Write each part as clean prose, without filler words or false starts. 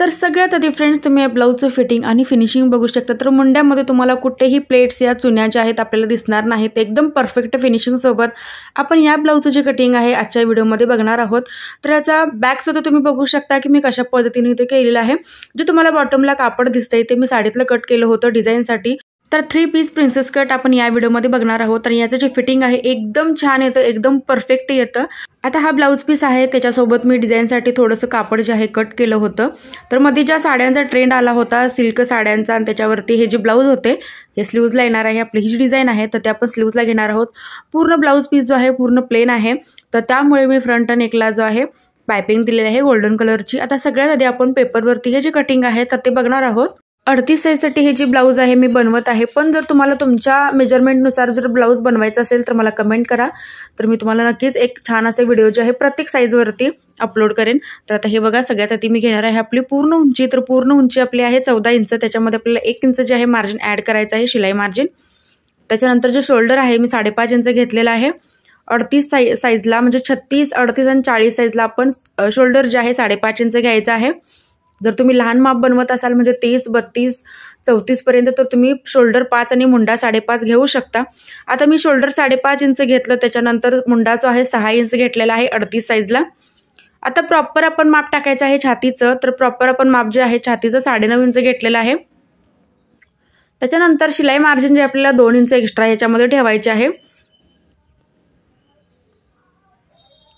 तर सगळ्यात आधी फ्रेंड्स तुम्ही या ब्लाऊजचं फिटिंग आणि फिनिशिंग बघू शकता। तर मुंड्यामध्ये तुम्हाला कुठेही प्लेट्स या चुन्या ज्या आहेत आपल्याला दिसणार नाहीत। एकदम परफेक्ट फिनिशिंग सोबत आपण या ब्लाऊजचं जे कटिंग आहे आजच्या व्हिडिओमध्ये बघणार आहोत। तर याचा बॅक सुद्धा तुम्ही बघू शकता की मी कशा पद्धतीने इथे केलेलं आहे। जे तुम्हाला बॉटमला कापड दिसतंय ते मी साडीतलं कट केलं होतं डिझाईनसाठी। तर 3 पीस प्रिन्सेस कट आपण या व्हिडिओमध्ये बघणार आहोत। आणि याचं जे फिटिंग आहे एकदम छान येतं, एकदम परफेक्ट येतं। आता हा ब्लाऊज पीस आहे त्याच्यासोबत मी डिझाईनसाठी थोडंसं कापड जे आहे कट केलं होतं। तर मध्ये ज्या साड्यांचा ट्रेंड आला होता सिल्क साड्यांचा आणि त्याच्यावरती हे जे ब्लाऊज होते हे स्लीव्जला येणार आहे। आपली ही जी डिझाईन आहे तर ते आपण स्लीव्जला घेणार आहोत। पूर्ण ब्लाऊज पीस जो आहे पूर्ण प्लेन आहे, तर त्यामुळे मी फ्रंट नेकला जो आहे पाइपिंग दिलेली आहे गोल्डन कलरची। आता सगळ्यात आधी आपण पेपरवरती हे जे कटिंग आहे तर ते बघणार आहोत। 38 साईजसाठी हे जी ब्लाऊज आहे मी बनवत आहे। पण जर तुम्हाला तुमच्या मेजरमेंटनुसार जर ब्लाऊज बनवायचा असेल तर मला कमेंट करा, तर मी तुम्हाला नक्कीच एक छान असे व्हिडिओ जे आहे प्रत्येक साईजवरती अपलोड करेन। तर आता हे बघा सगळ्यात आधी मी घेणार आहे आपली पूर्ण उंची। तर पूर्ण उंची आपली आहे 14 इंच। त्याच्यामध्ये आपल्याला 1 इंच जे आहे मार्जिन ॲड करायचं आहे, शिलाई मार्जिन। त्याच्यानंतर जे शोल्डर आहे मी 5.5 इंच घेतलेला आहे। 38 साईजला म्हणजे 36, 38 आणि 40 साईजला आपण शोल्डर जे आहे 5.5 इंच घ्यायचं आहे। जर तुम्ही लहान माप बनवत असाल म्हणजे 30, 32, 34 पर्यंत तर तुम्ही शोल्डर 5 आणि मुंडा 5.5 घेऊ शकता। आता मी शोल्डर 5.5 इंच घेतलं, त्याच्यानंतर मुंडा जो आहे 6 इंच घेतलेला आहे 38 साईजला। आता प्रॉपर आपण माप टाकायचं आहे छातीचं। तर प्रॉपर आपण माप जे आहे छातीचं 9.5 इंच घेतलेलं आहे। त्याच्यानंतर शिलाई मार्जिन जे आपल्याला 2 इंच एक्स्ट्रा ह्याच्यामध्ये ठेवायचे आहे।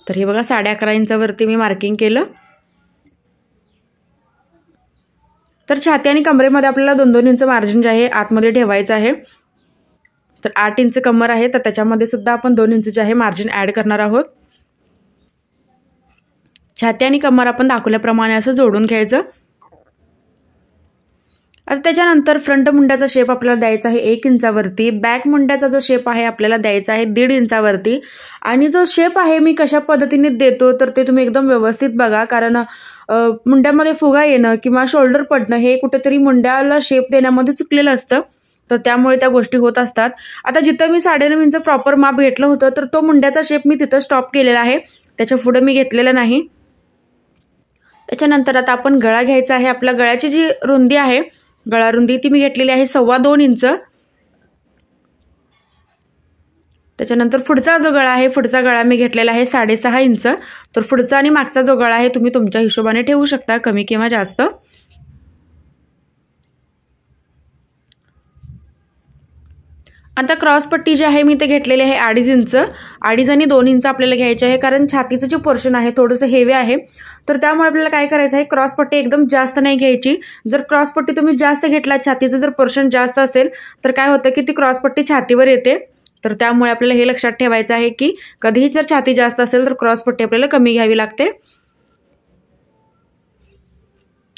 तर हे बघा 11.5 इंचावरती मी मार्किंग केलं। तर छाती आणि कमरेमध्ये आपल्याला 2-2 इंच मार्जिन जे आहे आतमध्ये ठेवायचं आहे। तर 8 इंच कमर आहे, तर त्याच्यामध्ये सुद्धा आपण 2 इंच जे आहे मार्जिन ॲड करणार आहोत। छाती आणि कमर आपण दाखवल्याप्रमाणे असं जोडून घ्यायचं। आता त्याच्यानंतर फ्रंट मुंड्याचा शेप आपल्याला द्यायचा आहे 1 इंचावरती। बॅक मुंड्याचा जो शेप आहे आपल्याला द्यायचा आहे 1.5 इंचावरती। आणि जो शेप आहे मी कशा पद्धतीने देतो तर ते तुम्ही एकदम व्यवस्थित बघा, कारण मुंड्यामध्ये फुगा येणं किंवा शोल्डर पडणं हे कुठेतरी मुंड्याला शेप देण्यामध्ये चुकलेलं असतं, तर त्यामुळे त्या गोष्टी होत असतात। आता जिथं मी 9.5 इंच प्रॉपर माप घेतलं होतं तर तो मुंड्याचा शेप मी तिथं स्टॉप केलेला आहे, त्याच्या पुढे मी घेतलेलं नाही। त्याच्यानंतर आता आपण गळा घ्यायचा आहे। आपल्या गळ्याची जी रुंदी आहे गळा रुंदी ती मी घेतलेली आहे 2.25 इंच। त्याच्यानंतर पुढचा जो गळा आहे पुढचा गळा मी घेतलेला आहे 6.5 इंच। तर पुढचा आणि मागचा जो गळा आहे तुम्ही तुमच्या हिशोबाने ठेवू शकता, कमी किंवा जास्त। आता क्रॉस पट्टी जी आहे मी ते घेतलेली आहे 2.5 इंच। 2.5 आणि 2 इंच आपल्याला घ्यायचे आहे, कारण छातीचं जे पोर्शन आहे थोडंसं हेवी आहे, तर त्यामुळे आपल्याला काय करायचं आहे क्रॉस पट्टी एकदम जास्त नाही घ्यायची। जर क्रॉस पट्टी तुम्ही जास्त घेतला, छातीचं जर पोर्शन जास्त असेल तर काय होतं की ती क्रॉस पट्टी छातीवर येते। तर त्यामुळे आपल्याला हे लक्षात ठेवायचं आहे की कधीही जर छाती जास्त असेल तर क्रॉस पट्टी आपल्याला कमी घ्यावी लागते।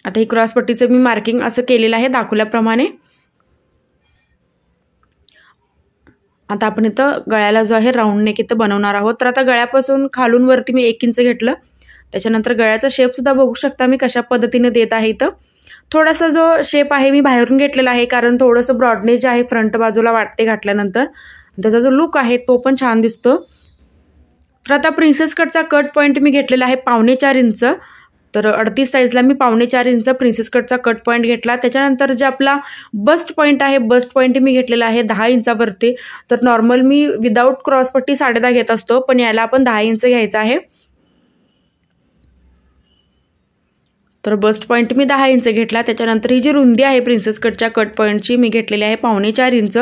आता ही क्रॉस पट्टीचं मी मार्किंग असं केलेलं आहे दाखवल्याप्रमाणे। आता आपण इथं गळ्याला जो आहे राऊंड नेक इथं बनवणार आहोत। तर आता गळ्यापासून खालून वरती मी 1 इंच घेतलं। त्याच्यानंतर गळ्याचा शेप सुद्धा बघू शकता मी कशा पद्धतीने देत आहे। इथं थोडासा जो शेप आहे मी बाहेरून घेतलेला आहे, कारण थोडंसं ब्रॉडनेस जे आहे फ्रंट बाजूला वाटते घातल्यानंतर, त्याचा जो लुक आहे तो पण छान दिसतो। तर आता प्रिन्सेस कटचा कट पॉईंट मी घेतलेला आहे 4.25 इंच। तर 38 साईजला मी 4.25 इंच प्रिन्सेस कटचा कट पॉईंट घेतला। त्याच्यानंतर जे आपला बस्ट पॉईंट आहे बस्ट पॉईंट मी घेतलेला आहे 10 इंचावरती। तर नॉर्मल मी विदाऊट क्रॉस पट्टी 10.5 घेत असतो, पण याला आपण 10 इंच घ्यायचं आहे। तर बस्ट पॉईंट मी 10 इंच घेतला। त्याच्यानंतर ही जी रुंदी आहे प्रिन्सेस कटच्या कट पॉईंटची मी घेतलेली आहे 4.25 इंच।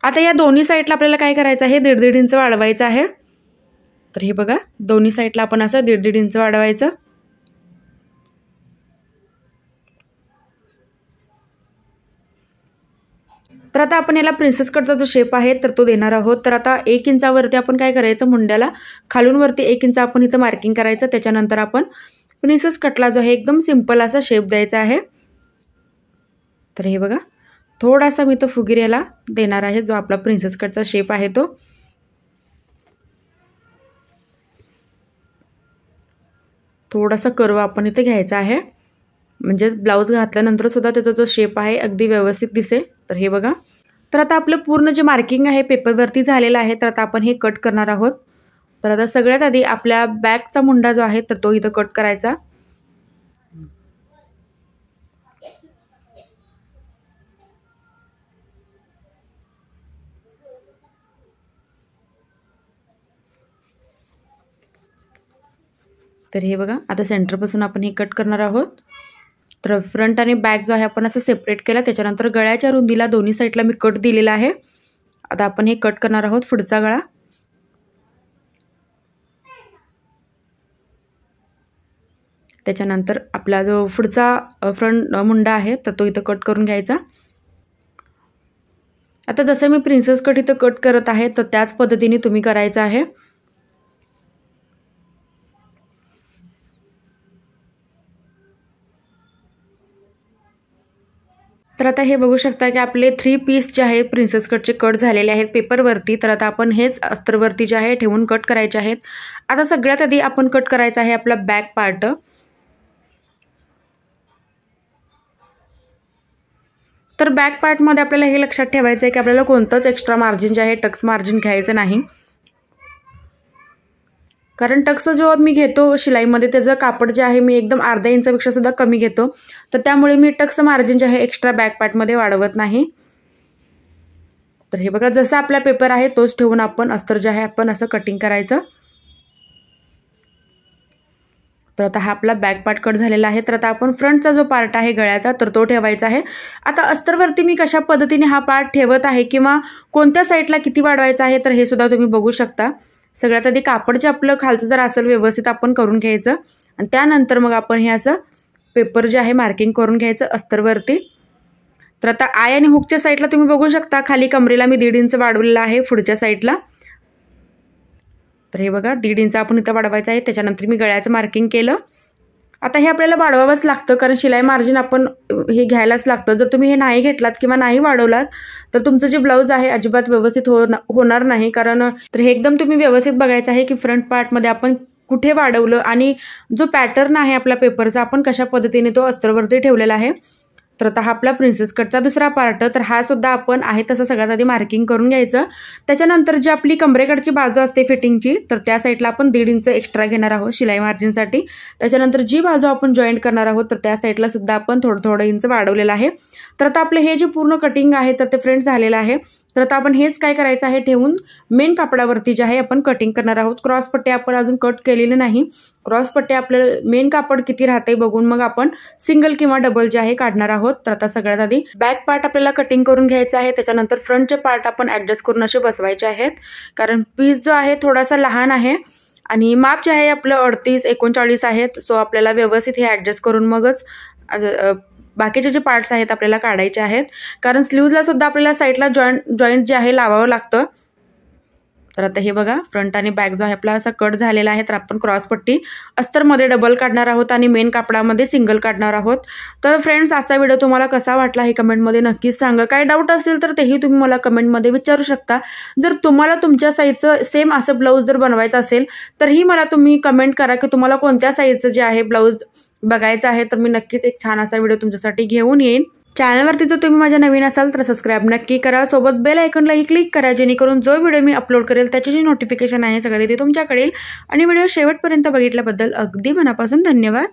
आता या दोन्ही साईडला आपल्याला काय करायचं आहे 1.5 इंच वाढवायचं आहे। तर हे बघा दोन्ही साईडला आपण असं 1.5 इंच वाढवायचं। तर आता आपण याला प्रिन्सेस कटचा जो शेप आहे तर तो देणार आहोत। तर आता 1 इंचावरती आपण काय करायचं मुंड्याला खालून वरती 1 इंच आपण इथं मार्किंग करायचं। त्याच्यानंतर आपण प्रिन्सेस कटला जो आहे एकदम सिंपल असा शेप द्यायचा आहे। तर हे बघा थोडासा मी तो फुगीर याला देणार आहे, जो आपला प्रिन्सेस कटचा शेप आहे तो। थोडासा कर्व आपण इथे घ्यायचा आहे, म्हणजे ब्लाऊज घातल्यानंतर सुद्धा त्याचा जो शेप आहे अगदी व्यवस्थित दिसेल। तर हे बघा, तर आता आपलं पूर्ण जे मार्किंग आहे पेपरवरती झालेलं आहे। तर आता आपण हे कट करणार आहोत। तर आता सगळ्यात आधी आपल्या बॅकचा मुंडा जो आहे तर तो इथं कट करायचा। तर हे बघा आता सेंटरपासून आपण हे कट करणार आहोत. तर फ्रंट आणि बॅक जो आहे आपण असं सेपरेट केला. त्याच्यानंतर गळ्याच्या रुंदीला दोन्ही साईडला मी कट दिलेला आहे. आता आपण हे कट करणार आहोत पुढचा गळा. त्याच्यानंतर आपला जो पुढचा फ्रंट मुंडा आहे तर तो इथं कट करून घ्यायचा. आता जसं मी प्रिन्सेस कट इथं कट करत आहे तर त्याच पद्धतीने तुम्ही करायचं आहे. तर आता हे बघू शकता की आपले 3 पीस जे आहे प्रिन्सेस कटचे कट झालेले आहेत पेपरवरती. तर आता आपण हेच अस्तरवरती जे आहे ठेवून कट करायचे आहेत. आता सगळ्यात आधी आपण कट करायचा आहे आपला बॅक पार्ट. तर बॅक पार्टमध्ये आपल्याला हे लक्षात ठेवायचं आहे की आपल्याला कोणतंच एक्स्ट्रा मार्जिन जे आहे टक्स मार्जिन घ्यायचं नाही. कारण टक्स जो मी घेतो शिलाईमध्ये त्याचं कापड जे आहे मी एकदम अर्धा इंचापेक्षा सुद्धा कमी घेतो. तर त्यामुळे मी टक्स मार्जिन जे आहे एक्स्ट्रा बॅक पार्टमध्ये वाढवत नाही. तर हे बघा जसं आपला पेपर आहे तोच ठेवून आपण अस्तर जे आहे आपण असं कटिंग करायचं. तर आता हा आपला बॅक पार्ट कट झालेला आहे. तर आता आपण फ्रंटचा जो पार्ट आहे गळ्याचा तर तो ठेवायचा आहे. आता अस्तरवरती मी कशा पद्धतीने हा पार्ट ठेवत आहे किंवा कोणत्या साईडला किती वाढवायचा आहे तर हे सुद्धा तुम्ही बघू शकता. सगळ्यात आधी कापड जे आपलं खालचं जर असेल व्यवस्थित आपण करून घ्यायचं आणि त्यानंतर मग आपण हे असं पेपर जे आहे मार्किंग करून घ्यायचं अस्तरवरती. तर आता आय आणि हुकच्या साईडला तुम्ही बघू शकता खाली कमरेला मी 1.5 इंच वाढवलेला आहे पुढच्या साईडला. तर हे बघा 1.5 इंच आपण इथं वाढवायचं आहे. त्याच्यानंतर मी गळ्याचं मार्किंग केलं. आता हे आपल्याला वाढवावंच लागतं कारण शिलाई मार्जिन आपण हे घ्यायलाच लागतं. जर तुम्ही हे नाही घेतलात किंवा नाही वाढवलात तर तुमचं जे ब्लाऊज आहे अजिबात व्यवस्थित होणार नाही. कारण तर हे एकदम तुम्ही व्यवस्थित बघायचं आहे की फ्रंट पार्टमध्ये आपण कुठे वाढवलं आणि जो पॅटर्न आहे आपल्या पेपरचा आपण कशा पद्धतीने तो अस्तरवरती ठेवलेला आहे. तर आता हा आपला प्रिन्सेस कटचा दुसरा पार्ट. तर हा सुद्धा आपण आहे तसं सगळ्यात आधी मार्किंग करून घ्यायचं. त्याच्यानंतर जी आपली कमरेकडची बाजू असते फिटिंगची तर त्या साईडला आपण 1.5 इंच एक्स्ट्रा घेणार आहोत शिलाई मार्जिनसाठी. त्याच्यानंतर जी बाजू आपण जॉईंट करणार आहोत तर त्या साईडला सुद्धा आपण थोडं इंच वाढवलेलं आहे. तर आता आपले हे जे पूर्ण कटिंग आहे तर ते फ्रंट झालेलं आहे. तर आता आपण हेच काय करायचं आहे ठेवून मेन कापडावरती जे आहे आपण कटिंग करणार आहोत. क्रॉस पट्टी आपण अजून कट केलेली नाही. क्रॉस पट्टी आपल्याला मेन कापड किती राहते बघून मग आपण सिंगल किंवा डबल जे आहे काढणार आहोत. तर आता सगळ्यात आधी बॅक पार्ट आपल्याला कटिंग करून घ्यायचा आहे. त्याच्यानंतर फ्रंटचे पार्ट आपण ॲडजस्ट करून असे बसवायचे आहेत. कारण पीस जो आहे थोडासा लहान आहे आणि माप जे आहे आपलं 38-39 आहेत. सो आपल्याला व्यवस्थित हे ॲडजस्ट करून मगच बाकीचे जे पार्ट्स आहेत आपल्याला काढायचे आहेत. कारण स्लीव्हजला सुद्धा आपल्याला साईडला जॉईंट जे आहे लावावं लागतं. तर आता हे बघा फ्रंट आणि बॅक जो आहे आपला असा कट झालेला आहे. तर आपण क्रॉस पट्टी अस्तरमध्ये डबल काढणार आहोत आणि मेन कापडामध्ये सिंगल काढणार आहोत. तर फ्रेंड्स आजचा व्हिडिओ तुम्हाला कसा वाटला हे कमेंटमध्ये नक्कीच सांगा. काही डाऊट असतील तर तेही तुम्ही मला कमेंटमध्ये विचारू शकता. जर तुम्हाला तुमच्या साईजचं सेम असं ब्लाऊज जर बनवायचं असेल तरीही मला तुम्ही कमेंट करा की तुम्हाला कोणत्या साईजचं जे आहे ब्लाऊज बघायचं आहे. तर मी नक्कीच एक छान असा व्हिडिओ तुमच्यासाठी घेऊन येईन. चॅनलवरती जर तुम्ही माझ्या नवीन असाल तर सबस्क्राईब नक्की करा. सोबत बेल आयकॉनलाही क्लिक करा जेणेकरून जो व्हिडिओ मी अपलोड करेल त्याची जी नोटिफिकेशन आहे सगळं ते तुमच्याकडे येईल. आणि व्हिडिओ शेवटपर्यंत बघितल्याबद्दल अगदी मनापासून धन्यवाद.